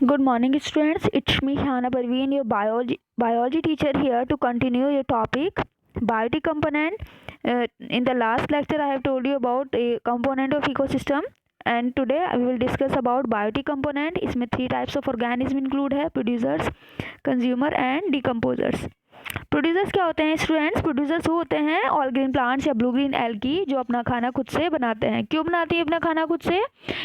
Good morning, students. It's me, Hana Parveen, your biology teacher here to continue your topic, biotic component. In the last lecture, I have told you about a component of ecosystem, and today I will discuss about biotic component. इसमें 3 types of organism include है: producers, consumer and decomposers. Producers क्या होते हैं students? Producers वो होते हैं all green plants या blue green algae जो अपना खाना खुद से बनाते हैं। क्यों बनाती है अपना खाना खुद से?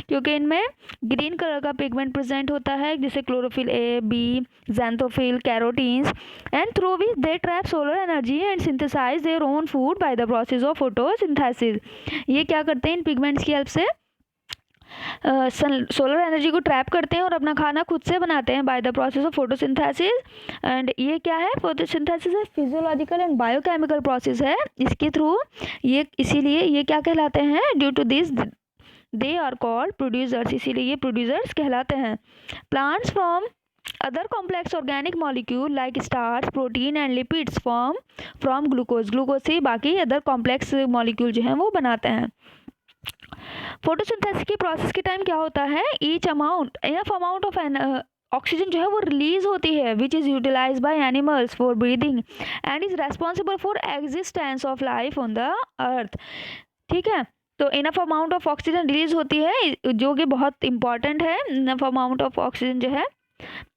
क्योंकि इनमें ग्रीन कलर का पिगमेंट प्रेजेंट होता है जैसे chlorophyll A, B, xanthophyll, carotenes, and through which they trap solar energy and synthesise their own food by the process of photosynthesis. ये क्या करते हैं? इन पिगमेंट्स की हेल्प से सोलर एनर्जी को ट्रैप करते हैं और अपना खाना खुद से बनाते हैं by the process of photosynthesis. And ये क्या है? फोटोसिंथेसिस है फिजियोलॉजिकल एंड बायोकेमिकल प्रोसेस है। इसके थ्रू ये इसीलिए ये क्या कहलाते हैं? Due to this they are called producers, इसीलिए ये प्रोड्यूसर्स कहलाते हैं। Plants from other complex organic molecule like starch, protein and lipids form from glucose, glucose से बाकी अदर कॉम्प्लेक्स मॉलिक्यूल जो हैं वो बनाते हैं। फोटोसिंथेसिस की प्रोसेस के टाइम क्या होता है? इनफ अमाउंट ऑफ ऑक्सीजन जो है वो रिलीज होती है which is utilise by animals for breathing and is responsible for existence of life on the earth. ठीक है, तो enough amount of oxygen release होती है जो कि बहुत इंपॉर्टेंट है। इनफ अमाउंट ऑफ ऑक्सीजन जो है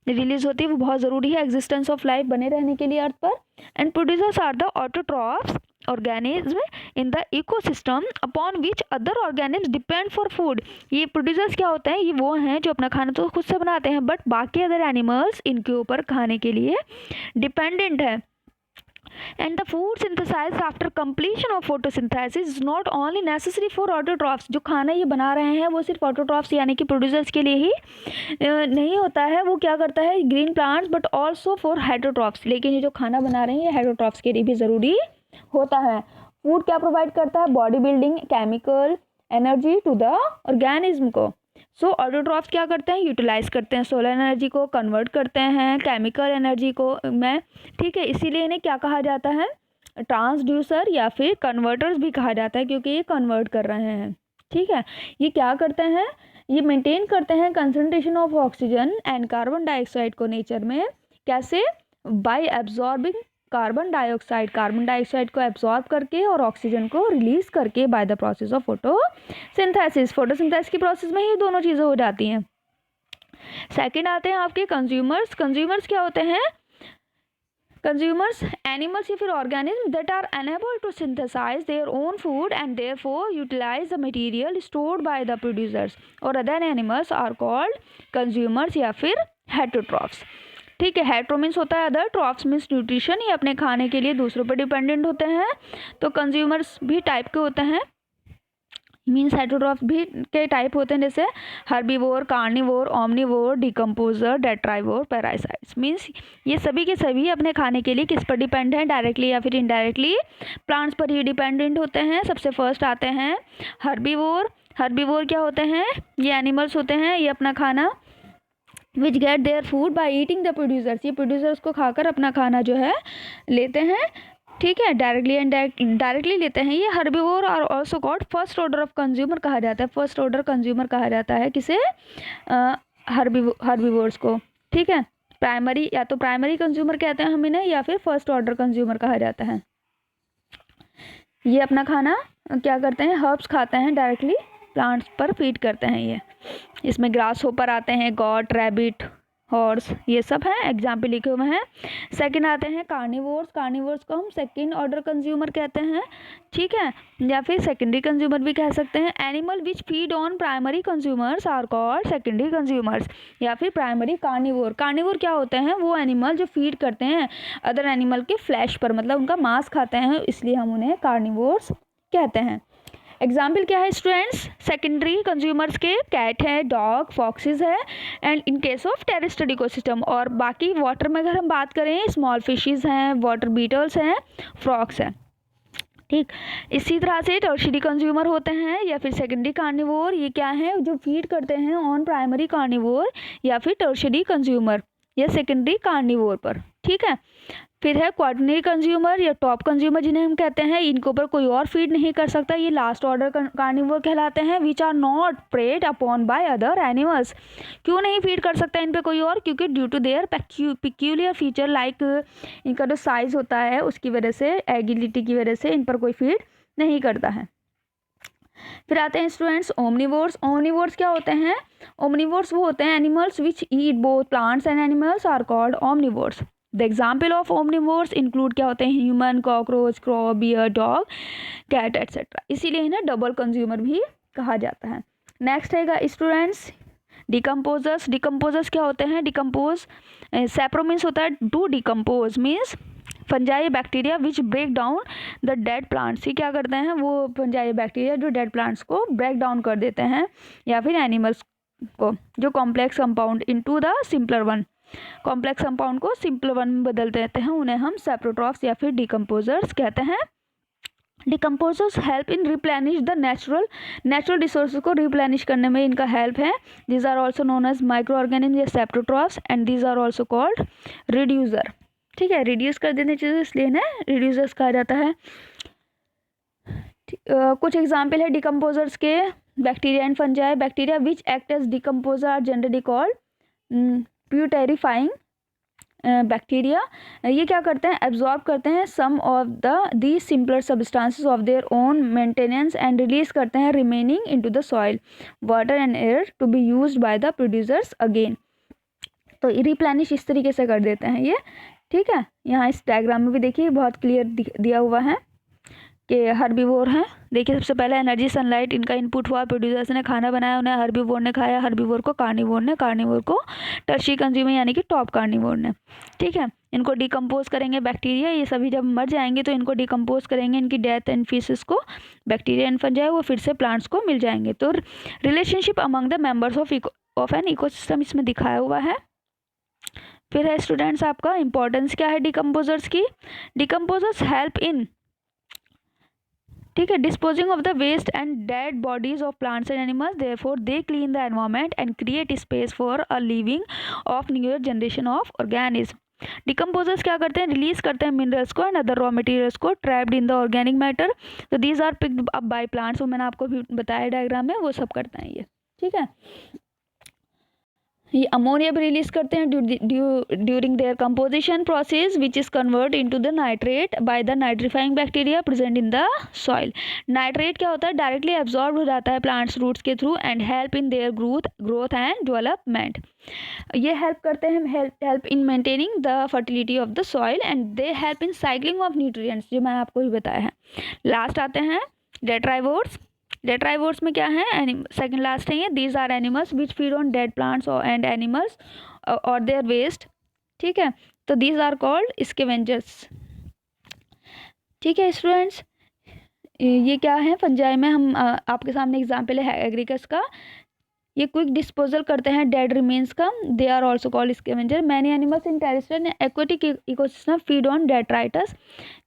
रिलीज होती है वो बहुत ज़रूरी है एग्जिस्टेंस ऑफ लाइफ बने रहने के लिए अर्थ पर। And producers are the autotrophs organism in the ecosystem upon which other organisms depend for food। ये प्रोड्यूसर्स क्या होते हैं? ये वो हैं जो अपना खाना तो खुद से बनाते हैं बट बाकी अदर एनिमल्स इनके ऊपर खाने के लिए डिपेंडेंट है। And the food synthesized after completion of photosynthesis is not only necessary for autotrophs। जो खाना ये बना रहे हैं वो सिर्फ ऑटोट्रॉफ्स यानी कि प्रोड्यूसर्स के लिए ही नहीं होता है, वो क्या करता है green plants, but also for heterotrophs. लेकिन ये जो खाना बना रहे हैं ये हेटरोट्रॉफ्स के लिए भी ज़रूरी होता है। फूड क्या प्रोवाइड करता है? Body building, chemical energy to the organism को। सो ऑटोट्रॉफ्स क्या करते हैं? यूटिलाइज करते हैं सोलर एनर्जी को, कन्वर्ट करते हैं केमिकल एनर्जी को में। ठीक है, इसीलिए इन्हें क्या कहा जाता है? ट्रांसड्यूसर या फिर कन्वर्टर्स भी कहा जाता है क्योंकि ये कन्वर्ट कर रहे हैं। ठीक है, ये क्या करते हैं? ये मेंटेन करते हैं concentration of oxygen and carbon dioxide को नेचर में। कैसे? बाय एब्जॉर्बिंग कार्बन डाइऑक्साइड को एब्जॉर्ब करके और ऑक्सीजन को रिलीज करके bye the process of photosynthesis की प्रोसेस में ही दोनों चीज़ें हो जाती हैं। सेकंड आते हैं आपके कंज्यूमर्स। कंज्यूमर्स क्या होते हैं? कंज्यूमर्स एनिमल्स या फिर organism that are unable to synthesize their own food and therefore utilize the material stored by the producers और other animals are called consumers या फिर हेटरोट्रॉफ्स। ठीक है, हेट्रो मीन्स होता है अदर, ट्रॉफ्स मीन्स न्यूट्रिशन, ये अपने खाने के लिए दूसरों पर डिपेंडेंट होते हैं। तो कंज्यूमर्स भी टाइप के होते हैं, मीन्स हेटरोट्रॉफ्स भी के टाइप होते हैं जैसे herbivore, carnivore, omnivore, decomposer, detritivore, parasites. Means ये सभी के सभी अपने खाने के लिए किस पर डिपेंड हैं? डायरेक्टली या फिर इनडायरेक्टली प्लांट्स पर ही डिपेंडेंट होते हैं। सबसे फर्स्ट आते हैं हर्बीवोर। हर्बीवोर क्या होते हैं? ये एनिमल्स होते हैं, ये अपना खाना which get their food by eating the producers, ये प्रोड्यूसर्स को खाकर अपना खाना जो है लेते हैं। ठीक है, डायरेक्टली एंड डायरेक्टली लेते हैं। ये हर्बीवोर और also called first order of consumer कहा जाता है। फर्स्ट ऑर्डर कंज्यूमर कहा जाता है किसे? हर्बीवोर्स को। ठीक है, प्राइमरी या तो प्राइमरी कंज्यूमर कहते हैं हम इन्हें या फिर फर्स्ट ऑर्डर कंज्यूमर कहा जाता है। ये अपना खाना क्या करते हैं? हर्ब्स खाते हैं, डायरेक्टली प्लांट्स पर फीड करते हैं। ये इसमें ग्रास होपर आते हैं, गॉट, रैबिट, हॉर्स, ये सब हैं एग्जाम्पल लिखे हुए हैं। सेकंड आते हैं कार्निवोर्स। कार्निवोर्स को हम सेकंड ऑर्डर कंज्यूमर कहते हैं। ठीक है, या फिर सेकेंडरी कंज्यूमर भी कह सकते हैं। Animal which feed on primary consumers are called secondary consumers या फिर प्राइमरी कार्निवोर। कार्निवोर क्या होते हैं? वो एनिमल जो फीड करते हैं अदर एनिमल के फ्लैश पर, मतलब उनका मांस खाते हैं, इसलिए हम उन्हें कार्निवोर्स कहते हैं। एग्जाम्पल क्या है स्टूडेंट्स? सेकेंडरी कंज्यूमर्स के कैट है, डॉग, फॉक्सेस है, and in case of terrestrial ecosystem. और बाकी वाटर में अगर हम बात करें स्मॉल फिशेस हैं, वाटर बीटल्स हैं, फ्रॉग्स हैं। ठीक, इसी तरह से टर्शियरी कंज्यूमर होते हैं या फिर सेकेंडरी कार्निवोर। ये क्या है? जो फीड करते हैं ऑन प्राइमरी कार्निवोर या फिर टर्शियरी कंज्यूमर या सेकेंडरी कार्निवोर पर। ठीक है, फिर है क्वाटरनरी कंज्यूमर या टॉप कंज्यूमर जिन्हें हम कहते हैं, इनके ऊपर कोई और फीड नहीं कर सकता, ये लास्ट ऑर्डर कार्निवोर कहलाते हैं। Which are not preyed upon by other animals, क्यों नहीं फीड कर सकता इन पे कोई और, क्योंकि due to their peculiar feature like इनका जो साइज होता है उसकी वजह से, एगिलिटी की वजह से इन पर कोई फीड नहीं करता है। फिर आते हैं स्टूडेंट्स ओमनिवोर्स। ओमनिवोर्स क्या होते हैं? ओमनिवोर्स वो होते हैं animals which eat both plants and animals are called omnivores. The example of omnivores include क्या होते हैं? Human, cockroach, crow, bear, dog, cat etcetera. इसीलिए इन्हें डबल कंज्यूमर भी कहा जाता है। नेक्स्ट है स्टूडेंट्स डिकम्पोजर्स। डिकम्पोजर्स क्या होते हैं? डिकम्पोज सेप्रो मीन्स होता है to decompose means fungi bacteria which break down the dead plants. ये क्या करते हैं? वो फंजाई बैक्टीरिया जो डेड प्लांट्स को ब्रेक डाउन कर देते हैं, या फिर एनिमल्स को जो complex compound into the simpler one, complex compound को सिंपल वन में बदल देते हैं, उन्हें हम सेप्रोट्रॉफ्स या फिर डिकम्पोजर्स कहते हैं। Decomposers help in replenish the natural resources को रिप्लेनिश करने में इनका हेल्प है। These are also known as micro organism या saprotrophs and these are also called reducer. ठीक है, रिड्यूस कर देने चीज़ें इसलिए ना रिड्यूसर्स कहा जाता है। कुछ एग्जाम्पल है डिकम्पोजर्स के, bacteria and fungi. Bacteria which act as decomposer are generally called putrefying bacteria. ये क्या करते हैं? एब्जॉर्ब करते हैं some of the simpler substances of their own maintenance and release करते हैं remaining into the soil, water and air to be used by the producers again. तो replenish इस तरीके से कर देते हैं ये। ठीक है, यहाँ इस डायग्राम में भी देखिए बहुत क्लियर दिया हुआ है कि हर्बीवोर हैं। देखिए सबसे पहले एनर्जी सनलाइट इनका इनपुट हुआ, प्रोड्यूसर्स ने खाना बनाया, उन्हें हर्बीवोर ने खाया, हर्बीवोर को कार्निवोर ने, कार्निवोर को टर्शी कंज्यूमर यानी कि टॉप कार्निवोर ने। ठीक है, इनको डिकम्पोज करेंगे बैक्टीरिया, ये सभी जब मर जाएंगे तो इनको डिकम्पोज करेंगे, इनकी डेथ एंड फीसिस को बैक्टीरिया एंड फंजाई वो फिर से प्लांट्स को मिल जाएंगे। तो relationship among the members of an ecosystem इसमें दिखाया हुआ है। फिर है स्टूडेंट्स आपका इंपॉर्टेंस क्या है डिकम्पोजर्स की? डिकम्पोजर्स हेल्प इन, ठीक है, disposing of the waste and dead bodies of plants and animals, therefore they clean the environment and create space for a living of newer generation of organism. Decomposers क्या करते हैं? Release करते हैं minerals को and other raw materials को trapped in the organic matter. तो these are picked up by plants, वो मैंने आपको भी बताया डायग्राम में, वो सब करते हैं ये। ठीक है, ये अमोनिया भी रिलीज करते हैं during their composition process which is convert into the nitrate by the nitrifying bacteria present in the soil. Nitrate क्या होता है? डायरेक्टली एब्जॉर्ब हो जाता है प्लांट्स रूट्स के through and help in their growth and development. ये help करते हैं, help in maintaining the fertility of the soil and they help in cycling of nutrients, जो मैंने आपको भी बताया है। लास्ट आते हैं डेट्राइवोर्स। डेट्राइवोर्स में क्या है? सेकंड लास्ट है ये। These are animals which feed on dead plants and animals और देयर वेस्ट। ठीक है, तो दीज आर कॉल्ड स्कैवेंजर्स। ठीक है स्टूडेंट्स, ये क्या है? फंजाई में हम आपके सामने एग्जाम्पल है एग्रीकस का। ये क्विक डिस्पोजल करते हैं डेड रिमेन्स का, they are also called scavenger. Many animals in terrestrial and aquatic ecosystem feed on detritus,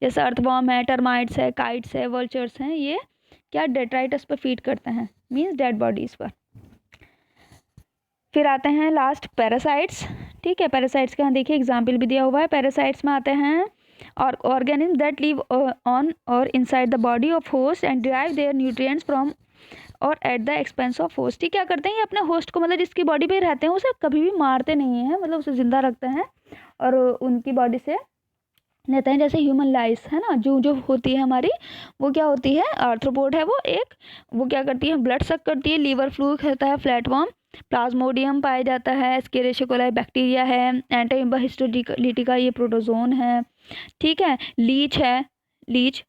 जैसे अर्थवॉर्म है, टर्माइट्स है, काइट्स है, वल्चर्स हैं, ये क्या डेट्राइटस पर फीड करते हैं, मीन्स डेड बॉडीज पर। फिर आते हैं लास्ट पैरासाइट्स। ठीक है, पैरासाइट्स का देखिए एग्जाम्पल भी दिया हुआ है। पैरासाइट्स में आते हैं और ऑर्गेनिज्म दैट लिव ऑन और inside the body of host and derive their nutrients from और at the expense of host. ठीक, क्या करते हैं? ये अपने होस्ट को, मतलब जिसकी बॉडी पे रहते हैं, उसे कभी भी मारते नहीं हैं, मतलब उसे जिंदा रखते हैं और उनकी बॉडी से लेते हैं। जैसे ह्यूमन लाइस है ना, जो होती है हमारी, वो क्या होती है? आर्थ्रोपोड है वो एक, वो क्या करती है? ब्लड सक करती है, लीवर फ्लूक होता है, फ्लैटवर्म, प्लाज्मोडियम पाया जाता है, एस्केरिया कोलाई बैक्टीरिया है, एंटीबा हिस्टोलिटिका ये प्रोटोजोन है। ठीक है, लीच है, लीच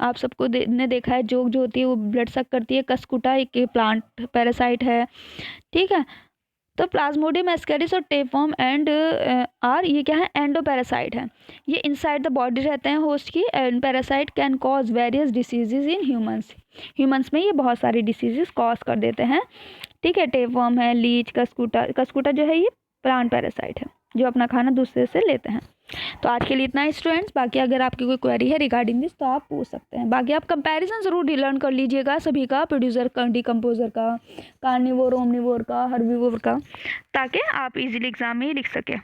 आप सबको ने देखा है, जो होती है वो ब्लड सक करती है। कस्कुटा एक प्लांट पैरासाइट है। ठीक है, तो प्लाज्मोडियम, एस्केरिस और टेपवर्म एंड आर ये क्या है? एंडोपैरासाइट है। ये इनसाइड द बॉडी रहते हैं होस्ट की। And parasite can cause various diseases in humans में ये बहुत सारी डिसीजेज कॉज कर देते हैं। ठीक है, टेपवर्म है, लीच, कस्कुटा जो है ये प्लांट पैरासाइट है जो अपना खाना दूसरे से लेते हैं। तो आज के लिए इतना ही स्टूडेंट्स, बाकी अगर आपकी कोई क्वेरी है रिगार्डिंग दिस तो आप पूछ सकते हैं। बाकी आप कंपैरिजन ज़रूर लर्न कर लीजिएगा सभी का, प्रोड्यूसर का, डिकम्पोजर का, कार्निवोर, ओमनिवोर का, हर्बीवोर का, ताकि आप इजीली एग्जाम में लिख सकें।